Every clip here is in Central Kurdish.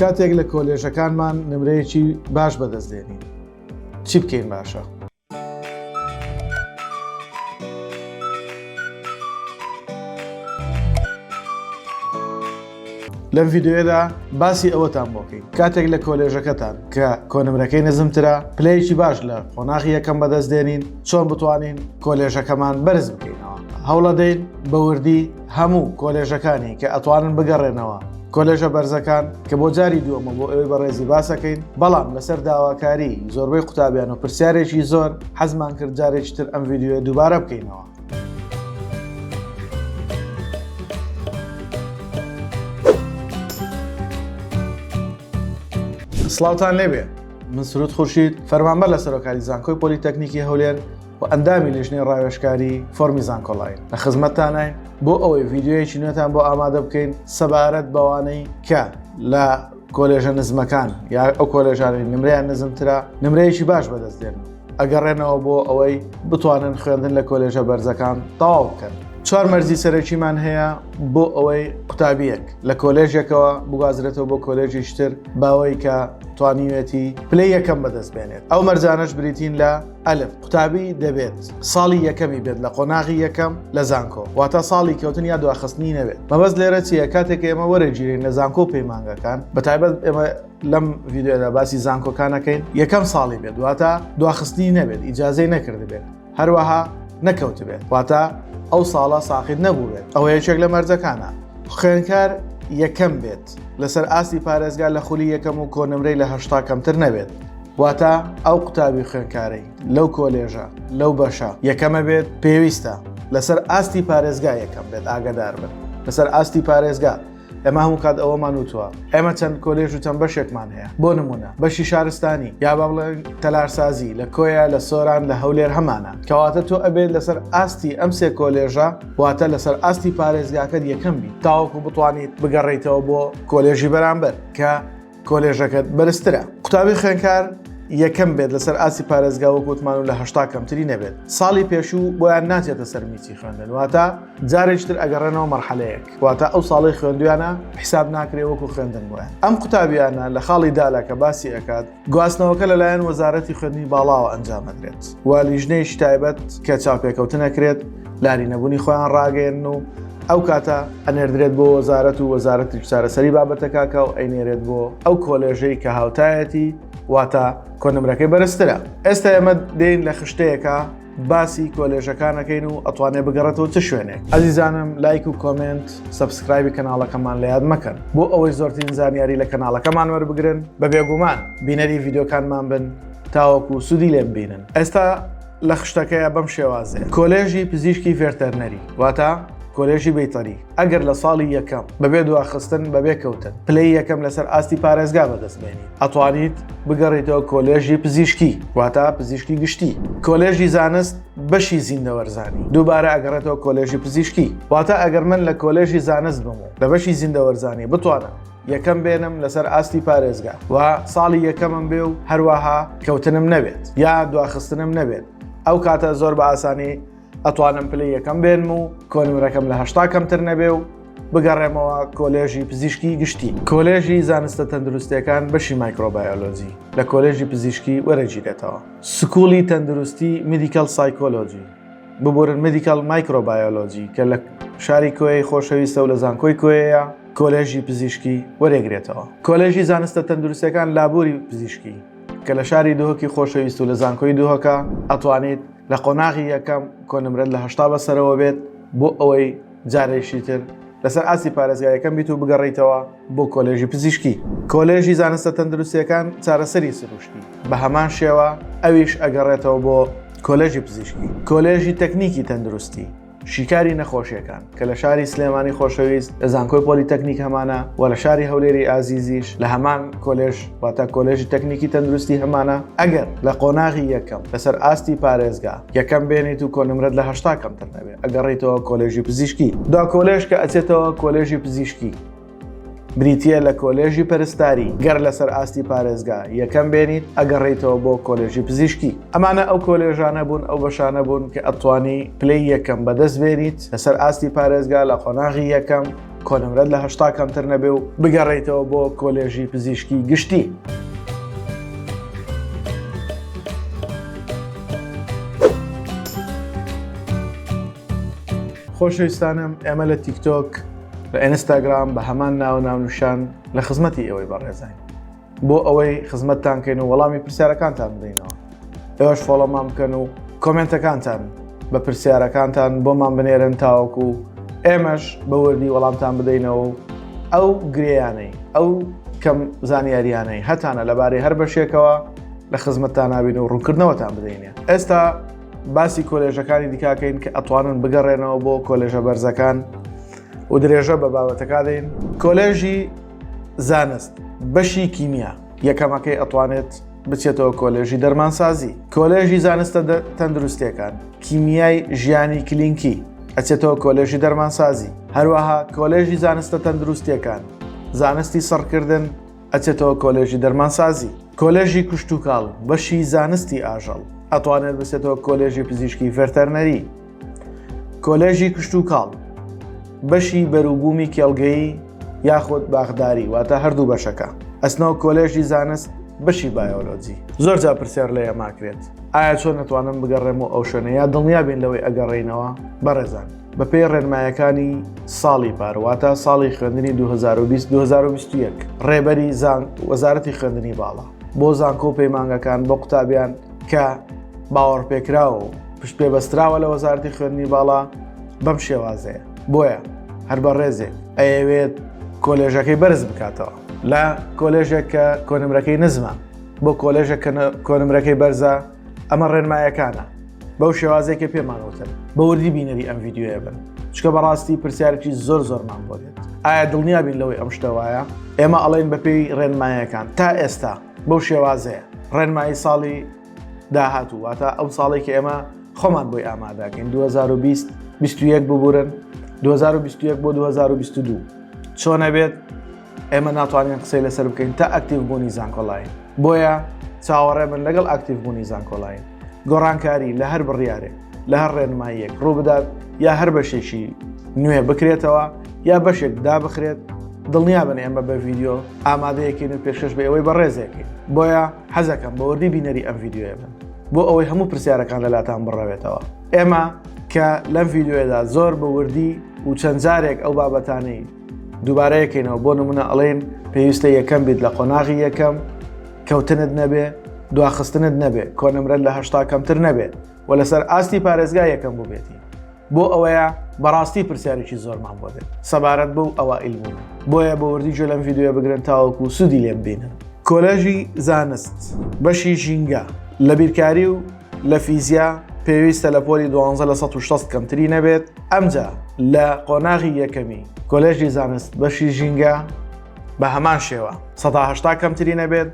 کاتێک لە کۆلێژەکانمان نمرەیەکی باش بەدەستێنین چی بکەین باشە؟ لەم ڤیدیۆیەدا باسی ئەوەتان بۆکەین کاتێک لە کۆلێژەکەتان کە کۆنمرەکەی نزمترە پلەیەکی باش لە قۆناغی یەکەم بەدەستدێنین چۆن بتوانین کۆلێژەکەمان بەرز بکەینەوە. هەوڵە دەین بە وردی هەموو کۆلێژەکانی کە ئەتوانن بگەڕێنەوە کۆلێژە بەرزەکان کە بۆ جاری دووەمە بۆ ئەوەی بەڕێزی باسەکەین، بەڵام لەسەر داواکاری زۆربەی قوتابیان و پرسیارێکی زۆر حەزمان کرد جارێکی تر ئەم ڤیدیۆیە دووبارە بکەینەوە. سڵاوتان لێبێ، من سرود خورشید فەرمانبەر لە سەرۆکاری زانکۆی پۆلیتەکنیکی هەولێر و ئەندامی لێژنەی ڕاوێژکاری فۆرمی زانکۆڵین لە خزمەتتانین بۆ ئەوەی ڤیدیۆیەکی نوێتان بۆ ئامادە بکەین سەبارەت بەوانەی کە لە کۆلێژە نزمەکان یا ئەو کۆلێژانی نمرەیان نزمترە نمرەیەکی باش بەدەستدێن ئەگەڕێنەوە بۆ ئەوەی بتوانن خوێندن لە کۆلێژە بەرزەکان تەواو بکەن. 4 مەرجی سەرەکیمان هەیە بۆ ئەوەی قوتابیەک لە کۆلێژێکەوە بگوازرێتەوە بۆ کۆلێژی تر باوەی کە توانیوێتی پلەی یەکەم بەدەست بێنێت. ئەو مەرجانەش بریتین لە ئەلف قوتابی دەبێت ساڵی یەکەمی بێت لە قۆناغی یەکەم لە زانکۆ، واتە ساڵی کەوتن یا دواخستنی نەبێت. مەبەست لێرە چیە؟ کاتێک ئێمە وەرەگیرین لە زانکۆ پەیمانگەکان بەتایبەت ئێمە لەم ڤیدیۆدا باسی زانکۆکانەکەین یەکەم ساڵی بێت، واتە دواخستنی نەبێت، ئیجازەی نەکرد بێت، هەروەها نەکەوت بێت، واتە ئەو ساڵە ساقید نەبوو بێت. ئەوە یەکێک لە مەرجەکانە. خوێندکار یەکەم بێت لەسەر ئاستی پارێزگا لە خولی یەکەم و کۆنمرەی لە 80 کەمتر نەبێت، واتە ئەو قوتابی خوێندکارەی لەو کۆلێژە لەو بەشە یەکەمە بێت پێویستە لەسەر ئاستی پارێزگا یەکەم بێت. ئاگادار بن لەسەر ئاستی پارێزگا. ئێمە هەموو کات ئەوەمان وتووە ئێمە چەند کۆلێژ و چەند بەشێکمان هەیە. بۆ نمونە بەشی شارستانی یا با بڵێن تەلارسازی لە کۆیە لە سۆران لە هەولێر هەمانە، کەواتە تۆ ئەبێت لەسەر ئاستی ئەم سێ کۆلێژە واتە لەسەر ئاستی پارێزگاکەت یەکەم بی تاوەکو بتوانیت بگەڕێیتەوە بۆ کۆلێژی بەرامبەر کە کۆلێژەکەت بەرزترە. قوتابی خوێندکار یەکەم بێت لەسەر ئاسی پارێزگا وەکوتمان و لە 80 کەمتری نەبێت. ساڵی پێشوو بۆیان ناچێتە سەر میچی خوێندن، واتە جارێکتر ئەگەڕێنەوە مەرحەلەیەک، واتە ئەو ساڵی خوێندویانە حیساب ناکرێ وەکو خوێندن بۆیان. ئەم قوتابیانە لە خاڵی دالا کە باسی ئەکات گواستنەوەکە لەلایەن وەزارەتی خوێندنی باڵاوە ئەنجامەدرێت و لیژنەیەکی تایبەت کە چاوپێکەوتنەکرێت لاری نەبوونی خۆیان ڕاگەێن و ئەو کاتە ئەنێردرێت بۆ وەزارەت و وەزارەتی چارەسەری بابەتەکە و ئەینێرێت بۆ ئەو کۆلێژەی کە هاوتایەتی واتە کۆنمرەکەی بەرزترە. ئێستا ئێمە دێین لە خشتەیەکە باسی کۆلێژەکانەکەین و ئەتوانێت بگەڕێتەوە چ شوێنێک. ئەزیزانم لایک و کۆمنت سبسکرایبی کەناڵەکەمان لە یاد مەکەن بۆ ئەوەی زۆرترین زانیاری لە کەناڵەکەمان وەربگرن، بە بێگومان بینەری ڤیدیۆکانمان بن تاوەکو سوودی لێ ببینن. ئێستا لە خشتەکەیە بەم شێوازێ کۆلێژی پزیشکی ڤێرتەرنەری واتە کۆلێژی بەیتەری ئەگەر لە ساڵی یەکەم بەبێ دواخستن بەبێ کەوتن پلەی یەکەم لەسەر ئاستی پارێزگا بەدەستبێنیت ئەتوانیت بگەڕێیتەوە کۆلێژی پزیشکی واتە پزیشکی گشتی. کۆلێژی زانست بەشی زیندەوەرزانی دووبارە ئەگەڕێتەوە کۆلێژی پزیشکی، واتە ئەگەر من لە کۆلێژی زانست بم و لە بەشی زیندەوەرزانی بتوانم یەکەم بێنم لەسەر ئاستی پارێزگا و ساڵی یەکەمم بێ و هەروەها کەوتنم نەبێت یا دواخستنم نەبێت، ئەو کاتە زۆر بە ئاسانی ئەتوانم پلەی یەکەم بێنم و کۆنمرەکەم لە 80 کەمتر نەبێ و بگەڕێمەوە کۆلێژی پزیشکی گشتی. کۆلێژی زانستە تەندروستیەکان بەشی مایکرۆبایۆلۆجی لە کۆلێژی پزیشکی وەرەگیرێتەوە. سکوڵی تەندروستی میدیکال سایکۆلۆجی ببورن میدیکال مایکرۆبایۆلۆجی کە لە شاری کۆیەی خۆشەویستە و لە زانکۆی کۆیەیە کۆلێژی پزیشکی وەرێگرێتەوە. کۆلێژی زانستە تەندروستیەکان لابووری پزیشکی کە لە شاری دووهۆکی خۆشەویست و لە زانکۆی دووهۆکە ئەتوانیت لە قۆناغی یەکەم کۆنمرەت لە 80 بەسەرەوە بێت بۆ ئەوەی جارێکی تر لەسەر ئاسی پارێزگا یەکەم بیت و بگەڕێیتەوە بۆ کۆلێژی پزیشکی. کۆلێژی زانستە تەندروستیەکان چارەسەری سروشتی بە هەمان شێوە ئەویش ئەگەڕێتەوە بۆ کۆلێژی پزیشکی. کۆلێژی تەکنیکی تەندروستی شیکاری نەخۆشیەکان کە لە شاری سلێمانی خۆشەویست لە زانکۆی پۆلیتەکنیک هەمانە و لە شاری هەولێری ئازیزیش لە هەمان کۆلێژ واتە کۆلێژی تەکنیکی تەندروستی هەمانە ئەگەر لە قۆناغی یەکەم لەسەر ئاستی پارێزگا یەکەم بێنیت و کۆنمرەت لە 80 کەمتر نەبێت ئەگەڕێیتەوە کۆلێژی پزیشکی. دوا کۆلێژ کە ئەچێتەوە کۆلێژی پزیشکی بریتیە لە کۆلێژی پەرستاری گەر لەسەر ئاستی پارێزگا یەکەم بێنیت ئەگەڕێیتەوە بۆ کۆلێژی پزیشکی. ئەمانە ئەو کۆلێژانە بوون ئەو بەشانە بوون کە ئەتوانی پلەی یەکەم بەدەست بێنیت لەسەر ئاستی پارێزگا لە قۆناغی یەکەم کۆنمرەت لە 80 کەمتر نەبێ و بگەڕێتەوە بۆ کۆلێژی پزیشکی گشتی. خۆشەویستانم، ئێمە لە تیکتۆک لە ئینستاگرام بە هەمان ناونیشان لە خزمەتی ئەوەی بەڕێزین بۆ ئەوەی خزمەتتانکەین و وەڵامی پرسیارەکانتان بدەینەوە. ئێوەش فۆڵۆمان بکەن و کۆمێنتەکانتان بە پرسیارەکانتان بۆمان بنێرن تاوەکو ئێمەش بە وردی وەڵامتان بدەینەوە و ئەو گرێیانەی ئەو کەم زانیاریانەی هەتانە لەبارەی هەر بەشێکەوە لە خزمەتتان نابین و ڕوونکردنەوەتان بدەینێ. ئێستا باسی کۆلێژەکانی دیکاکەین کە ئەتوانن بگەڕێنەوە بۆ کۆلێژە بەرزەکان و درێژە بە بابەتەکە دەین. کۆلێژی زانست بەشی کیمیا یەکەمەکەی ئەتوانێت بچێتەوە کۆلێژی دەرمانسازی. کۆلێژی زانستە تەندروستیەکان کیمیای ژیانی کلینکی ئەچێتەوە کۆلێژی دەرمانسازی. هەروەها کۆلێژی زانستە تەندروستیەکان زانستی سەرکردن ئەچێتەوە کۆلێژی دەرمانسازی. کۆلێژی کوشت و کاڵ بەشی زانستی ئاژەڵ ئەتوانێت بچێتەوە کۆلێژی پزیشکی ڤێتەرنەری. کۆلێژی کوشت و کاڵ بەشی بەرووبوومی کێڵگەیی یاخود باغداری واتە هەردوو بەشەکە. ئەسنەوە کۆلێژی زانست بەشی بایۆلۆجی. زۆر جا پرسیار لە ئێماکرێت ئایا چۆن نەتوانم بگەڕێمەوە ئەو شوێنە یا دڵنیابین لەوەی ئەگەڕێینەوە. بەڕێزان، بەپێی ڕێنماییەکانی ساڵی پارواتە ساڵی خوێندنی 2020-2021 ڕێبەری وەزارەتی خوێندنی باڵا بۆ زانکۆ و پەیمانگەکان بۆ قوتابیان کە باوەڕپێکراوە و پشت پێبەستراوە لە وەزارەتی خوێندنی باڵا بەم شێوازەیە. بۆیە هەر بە ڕێزێک ئەیەوێت کۆلێژەکەی بەرز بکاتەوە لە کۆلێژێک کە کۆنمرەکەی نزمە بۆ کۆلێژە کۆنمرەکەی بەرزە. ئەمە ڕێنماییەکانە بەو شێوازێکە پێمانەوتن بە وردی بینەری ئەم ڤیدیۆیە بن، چکە بەڕاستی پرسیارێکی زۆرمان بۆ دێت. ئایا دڵنیابین لەوەی ئەم شتەوەیە؟ ئێمە ئەڵێن بەپێی ڕێنماییەکان تا ئێستا بەو شێوازەیە ڕێنمایی ساڵی داهاتوو واتە ئەو ساڵی کە ئێمە خۆمان بۆی ئامادەکەین 2020-21 ببورن 2021 بۆ 2022 چۆنە بێت ئێمە ناتوانین قسەی لەسەر بکەین تا ئەکتیڤ بوونی زانکۆڵین. بۆیە چاوەڕێ من لەگەڵ ئەکتیڤ بوونی زانکۆڵین گۆڕانکاری لە هەر بڕیارێک لە هەر ڕێنماییەک ڕوو بدات یا هەر بەشێکی نوێ بکرێتەوە یا بەشێک دابخرێت. دڵنیابن ئێمە بە ڤیدیۆ ئامادەیەکەین و پێشکەش بە ئەوەی بەڕێزێکین. بۆیە حەزەکەم بە وردی بینەری ئەم ڤیدیۆیە بن بۆ ئەوەی هەموو پرسیارەکان لەلاتان بڕەوێتەوە. ئێمە کە لەم ڤیدیۆیەدا زۆر بە وردی و چەند جارێک ئەو بابەتانەی دووبارەیەکەینەوە بۆ نمونە ئەڵێن پێویستە یەکەم بیت لە قۆناغی یەکەم کەوتنت نەبێ دواخستنت نەبێ کۆنمرەت لە 80 کەمتر نەبێت و لەسەر ئاستی پارێزگا یەکەم بووبێتی. بۆ ئەوەیە بەڕاستی پرسیارێکی زۆرمان بۆ دێت سەبارەت بەو ئەوائیل بوون. بۆیە بە وردی جۆ لەم ڤیدیۆیە بگرن تاوەکو سوودی لێ ببینن. کۆلێژی زانست بەشی ژینگە لە بیرکاری و لە فیزیا پێویستە لە پۆلی 12 لە 160 کەمتری نەبێت. ئەمجا لە قۆناغی یەکەمی کۆلێژی زانست بەشی ژینگە بە هەمان شێوە 180 کەمتری نەبێت.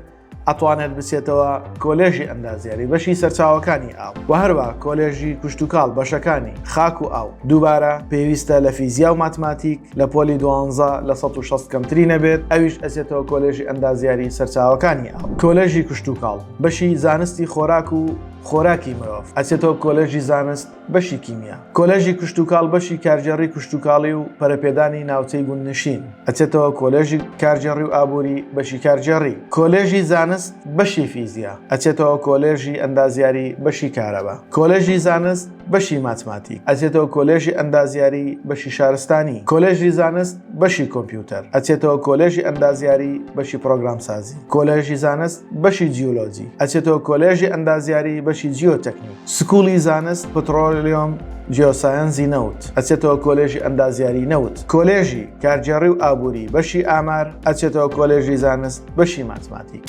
ئەتوانێت بچێتەوە کۆلێژی ئەندازیاری بەشی سەرچاوەکانی ئاو و هەروە کۆلێژی کوشت و کاڵ بەشەکانی خاک و ئاو. دووبارە پێویستە لە فیزیا و ماتماتیک لە پۆلی 12 لە 160 کەمتری نەبێت. ئەویش ئەچێتەوە کۆلێژی ئەندازیاری سەرچاوەکانی ئاو. کۆلێژی کوشت و کاڵ بەشی زانستی خۆراک و خۆراکی مرۆڤ ئەچێتەوە کۆلێژی زانست بەشی کیمیا. کۆلێژی کوشت و کاڵ بەشی کارجێڕی کوشت و کاڵی و پەرەپێدانی ناوچەی گوندنشین ئەچێتەوە کۆلێژی کارجێڕی و ئابووری بەشی کارجێڕی. کۆلێژی زانست بەشی فیزیا ئەچێتەوە کۆلێژی ئەندازیاری بەشی کارەبا. کۆلێژی زانست بەشی ماتماتیک ئەچێتەوە کۆلێژی ئەندازیاری بەشی شارستانی. کۆلێژی زانست بەشی کۆمپیوتەر ئەچێتەوە کۆلێژی ئەندازیاری بەشی پرۆگرامسازی. کۆلێژی زانست بەشی جیۆلۆجی ئەچێتەوە کۆلێژی ئەندازیاری بەشی جیۆتەکنیک. سکوڵی زانست پترۆلیۆم جیۆساینسی نەوت ئەچێتەوە کۆلێژی ئەندازیاری نەوت. کۆلێژی کارجێڕی و ئابووری بەشی ئامار ئەچێتەوە کۆلێژی زانست بەشی ماتماتیک.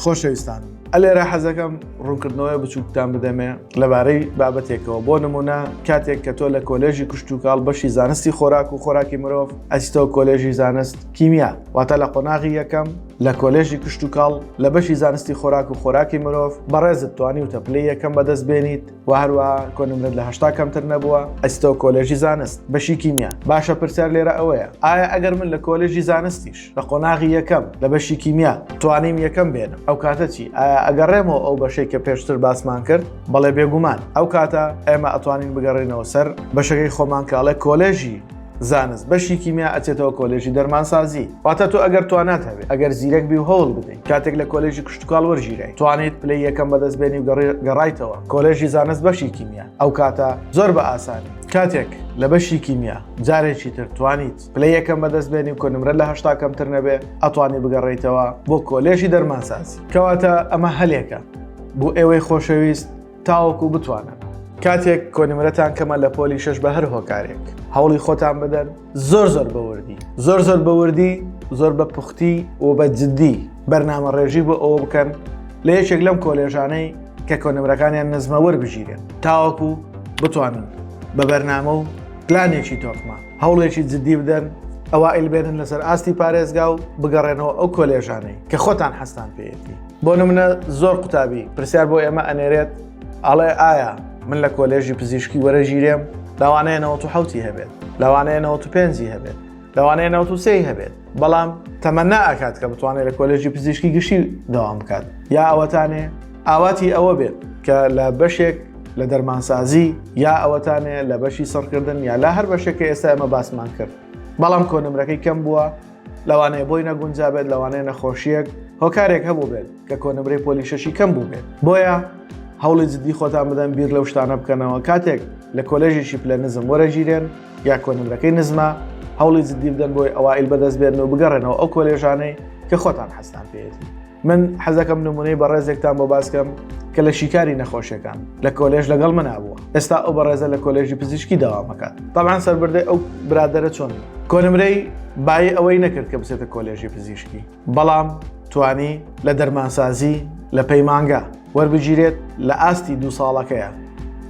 خۆشەویستان، ئەلێرە حەزەکەم ڕوونکردنەوەی بچووکتان بدەمێ لەبارەی بابەتێکەوە بۆ نمونە کاتێک کە تۆ لە کۆلێژی کوشت و کاڵ بەشی زانستی خۆراک و خۆراکی مرۆڤ ئەچیتەوە کۆلێژی زانست کیمیا واتە لە قۆناغی یەکەم لە کۆلێژی کوشت و کاڵ لە بەشی زانستی خۆراک و خۆراکی مرۆڤ بەڕێزت توانی و تەپلەی یەکەم بەدەست بێنیت و هەروەها کۆنمرەت لە 80 کەمتر نەبووە ئەچیتەوە کۆلێژی زانست بەشی کیمیا. باشە پرسیار لێرە ئەوەیە ئایا ئەگەر من لە کۆلێژی زانستیش لە قۆناغی یەکەم لە بەشی کیمیا توانیم یەکەم بێنم ئەو کاتە چی؟ ئایا ئەگەڕێمەوە ئەو بەشەی کە کە پێشتر باسمان کرد بەڵێ بێگومان ئەو کاتە ئێمە ئەتوانین بگەڕێنەوە سەر بەشەکەی خۆمان کاڵێ کۆلێژی زانست بەشی کیمیا ئەچێتەوە کۆلێژی دەرمانسازی واتە تۆ ئەگەر توانات هەبێت ئەگەر زیرەک بی و هەوڵ بدەیت کاتێک لە کۆلێژی کشتتوکاڵ وەرژیرای توانیت پلەی یەکەم بەدەستبێنی و گەڕایتەوە کۆلێژی زانست بەشی کیمیا ئەو کاتە زۆر بە ئاسانی کاتێک لە بەشی کیمیا جارێکی تر توانیت پلەی یەکەم بەدەستبێنی و کۆنمرە لە 8 کەمتر نەبێ ئەتوانی بگەڕێتەوە بۆ کۆلێژی دەرمانسازی کەواتە ئەمە هەلێکە بۆ ئێوەی خۆشەویست تاوەکو بتوانن کاتێک کۆنمرەتان کەمە لە پۆلی 6 بە هەر هۆکارێک هەوڵی خۆتان بدەن زۆر بەوردی زۆر بەوردی زۆر بە پوختی و بە جددی بەرنامە ڕێژی بۆ ئەوە بکەن لە یەکێک لەم کۆلێژانەی کە کۆنمرەکانیان نزمە وەربژیرێن تاوەکو بتوانن بە بەرنامە و پلانێکی تۆکمە هەوڵێکی جددی بدەن ئەوائل بێنن لەسەر ئاستی پارێزگا و بگەڕێنەوە ئەو کۆلێژانەی کە خۆتان حەستان پێیەتی بۆ نمونە زۆر قوتابی پرسیار بۆ ئێمە ئەنێرێت ئاڵێ ئایا من لە کۆلێژی پزیشکی وەرەژیرێم لەوانەیە 97 هەبێت لەوانەیە 95 هەبێت لەوانەیە 93 هەبێت بەڵام تەمەنا ئاکات کە بتوانێت لە کۆلێژی پزیشکی گشتی دەوام بکات یا ئەوەتانێ ئاواتی ئەوە بێت کە لە بەشێک لە دەرمانسازی یا ئەوەتانێ لە بەشی سەرکردن یا لە هەر بەشێکە ئێستا ئەمە باسمان کرد بەڵام کۆنمرەکەی کەم بووە لەوانەیە بۆی نەگونجا بێت لەوانەیە نەخۆشیەک هۆکارێک هەبوو بێت کە کۆنمرەی پۆلی 6 کەم بوو بێت بۆیە هەوڵی جددی خۆتان بدەن بیر لەو شتانە بکەنەوە کاتێک لە کۆلێژێکی پلە نزم وەرەگیرێن یا کۆنمرەکەی نزمە هەوڵی جددی بدەن بۆی ئەوائل بەدەست بێنن و بگەڕێنەوە ئەو کۆلێژانەی کە خۆتان حەستان پێێتی من حەزەکەم نمونەی بەڕێزێکتان بۆ باسکەم کە لە شیکاری نەخۆشیەکان لە کۆلێژ لەگەڵ من نبووە ئێستا ئەو بەڕێزە لە کۆلێژی پزیشکی داوامەکات طبعاً سەربردەی ئەو برادەرە چۆن کۆنمرەی بای ئەوەی نەکرد کە بچێتە کۆلێژی پزیشکی بەڵام توانی لە دەرمانسازی لە پەیمانگا وەربگیرێت لە ئاستی 2 ساڵەکەیە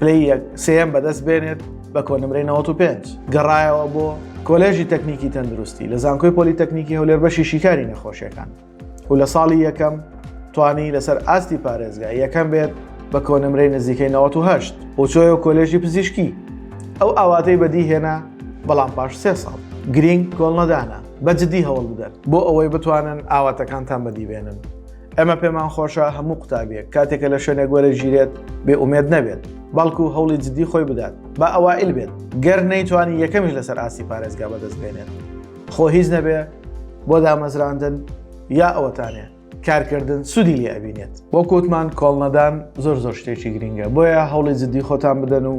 پلەی سێم بەدەست بێنێت بە کۆنمرەی 95 گەڕایەوە بۆ کۆلێژی تەکنیکی تەندروستی لە زانکۆی پۆلیتەکنیکی هەولێر بەشی شیکاری نەخۆشیەکان و لە ساڵی یەکەم توانی لەسەر ئاستی پارێزگا یەکەم بێت بە کۆنمرەی نزیکەی 98 و چۆیە کۆلێژی پزیشکی ئەو ئاواتەی بەدی هێنا بەڵام پاش 3 ساڵ گرنگ کۆڵ نەدانا بەجددی هەوڵ بدەن بۆ ئەوەی بتوانن ئاواتەکانتان بەدی بێنن ئەمە پێمان خۆشە هەموو قوتابیەک کاتێکە لە شوێنێک وەرەگیرێت بێ ئومێد نەبێت بەڵکو هەوڵی جددی خۆی بدات بە ئەوائل بێت گەر نەیتوانی یەکەمیش لەسەر ئاستی پارێزگا بەدەست بێنێت خۆ هیچ نەبێ بۆ دامەزراندن یا ئەوەتانێ کارکردن سوودی لێ ئەبینێت وەکوتمان کۆڵ نەدان زۆر شتێکی گرنگە بۆیە هەوڵی جددی خۆتان بدەن و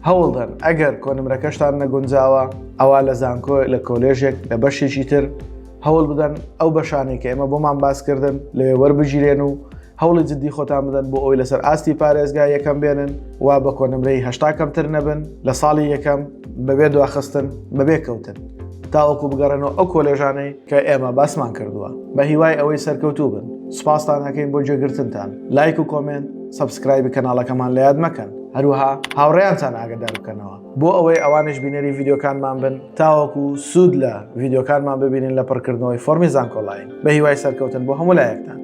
هەوڵدەن ئەگەر کۆنمرەکەشتان نەگونجاوە ئەوە لە زانکۆ لە کۆلێژێک لە بەشێکی تر هەوڵ بدەن ئەو بەشانێک کە ئێمە بۆمان باسکردن لەوێ وەربگیرێن و هەوڵی جددی خۆتان بدەن بۆ ئەوی لەسەر ئاستی پارێزگا یەکەم بێنن و بە کۆنمرەی 8 کەمتر نەبن لە ساڵی یەکەم بەبێ دواخستن بەبێ کەوتن تاوەکو بگەڕێنەوە ئەو کۆلێژانەی کە ئێمە باسمان کردووە بە هیوای ئەوەی سەرکەوتوو بن سوپاستان هەکەین بۆ جێگرتنتان لایک و کۆمنت سەبسکرایبی کەناڵەکەمان لە یاد مەکەن هەروەها هاوڕێیانتان ئاگادار بکەنەوە بۆ ئەوەی ئەوانش بینەری ڤیدیۆکانمان بن تاوەکو سوود لە ڤیدیۆکانمان ببینن لە پڕکردنەوەی فۆرمی زانکۆڵین بە هیوای سەرکەوتن بۆ هەموو لایەکتان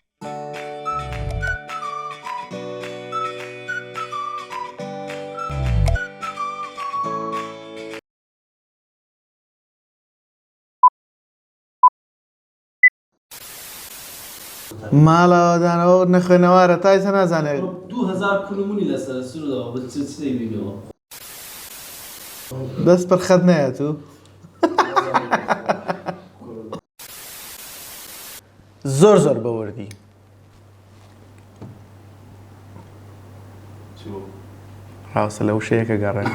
ماڵەوەدانەوە نەخوێنەوارە تایسە نازانێت 2000 کلمونی لەسەر سوورەوە بە چی بینەوە دەست پڕخەت نایەت و زۆر بەوردی ڕاستە لە وشەیەکە گەڕێن